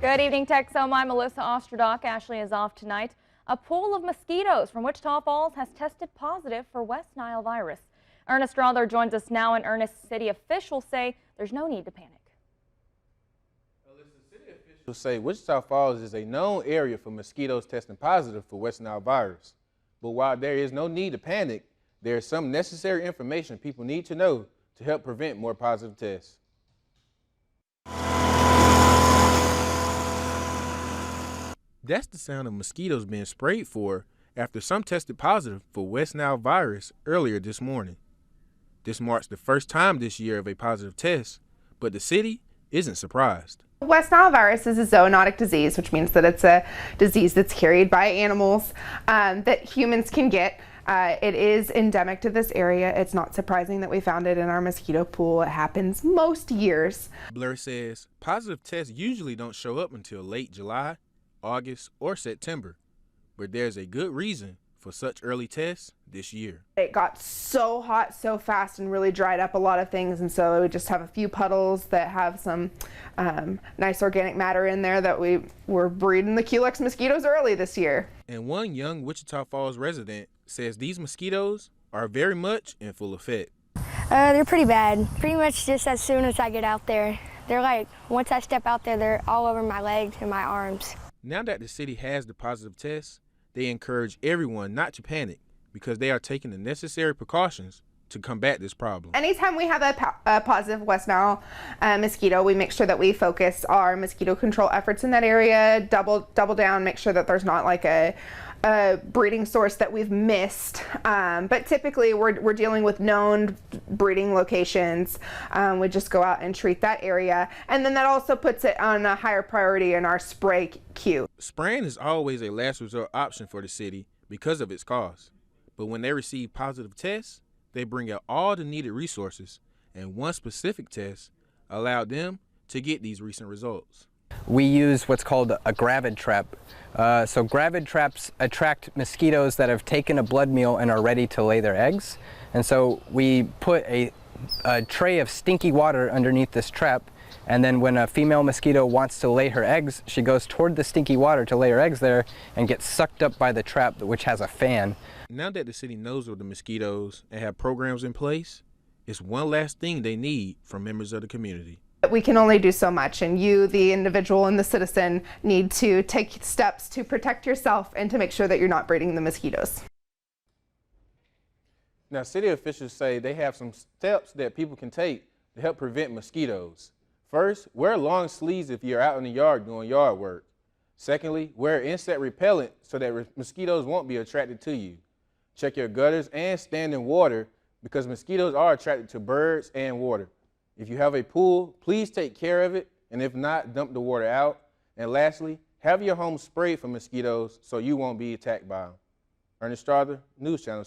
Good evening, Texom. I'm Melissa Ostrodock. Ashley is off tonight. A pool of mosquitoes from Wichita Falls has tested positive for West Nile virus. Ernest Rother joins us now, and Ernest, city officials say there's no need to panic. City officials say Wichita Falls is a known area for mosquitoes testing positive for West Nile virus. But while there is no need to panic, there is some necessary information people need to know to help prevent more positive tests. That's the sound of mosquitoes being sprayed for after some tested positive for West Nile virus earlier this morning. This marks the first time this year of a positive test, but the city isn't surprised. West Nile virus is a zoonotic disease, which means that it's a disease that's carried by animals that humans can get. It is endemic to this area. It's not surprising that we found it in our mosquito pool. It happens most years. Blair says positive tests usually don't show up until late July, August, or September, but there's a good reason for such early tests this year. It got so hot so fast and really dried up a lot of things, and so we just have a few puddles that have some nice organic matter in there that we were breeding the Culex mosquitoes early this year. And one young Wichita Falls resident says these mosquitoes are very much in full effect. They're pretty bad. Pretty much just as soon as I get out there. They're like, once I step out there, they're all over my legs and my arms. Now that the city has the positive tests, they encourage everyone not to panic because they are taking the necessary precautions to combat this problem. Anytime we have a positive West Nile mosquito, we make sure that we focus our mosquito control efforts in that area, double down, make sure that there's not like a breeding source that we've missed. But typically we're dealing with known breeding locations. We just go out and treat that area. And then that also puts it on a higher priority in our spray queue. Spraying is always a last resort option for the city because of its cost. But when they receive positive tests, they bring out all the needed resources, and one specific test allowed them to get these recent results. We use what's called a gravid trap. So gravid traps attract mosquitoes that have taken a blood meal and are ready to lay their eggs. And so we put a tray of stinky water underneath this trap, and then when a female mosquito wants to lay her eggs, she goes toward the stinky water to lay her eggs there and gets sucked up by the trap, which has a fan. Now that the city knows of the mosquitoes and have programs in place, it's one last thing they need from members of the community. We can only do so much, and you, the individual and the citizen, need to take steps to protect yourself and to make sure that you're not breeding the mosquitoes. Now, city officials say they have some steps that people can take to help prevent mosquitoes. First, wear long sleeves if you're out in the yard doing yard work. Secondly, wear insect repellent so that mosquitoes won't be attracted to you. Check your gutters and standing water because mosquitoes are attracted to birds and water. If you have a pool, please take care of it, and if not, dump the water out. And lastly, have your home sprayed for mosquitoes so you won't be attacked by them. Ernest Rother, News Channel.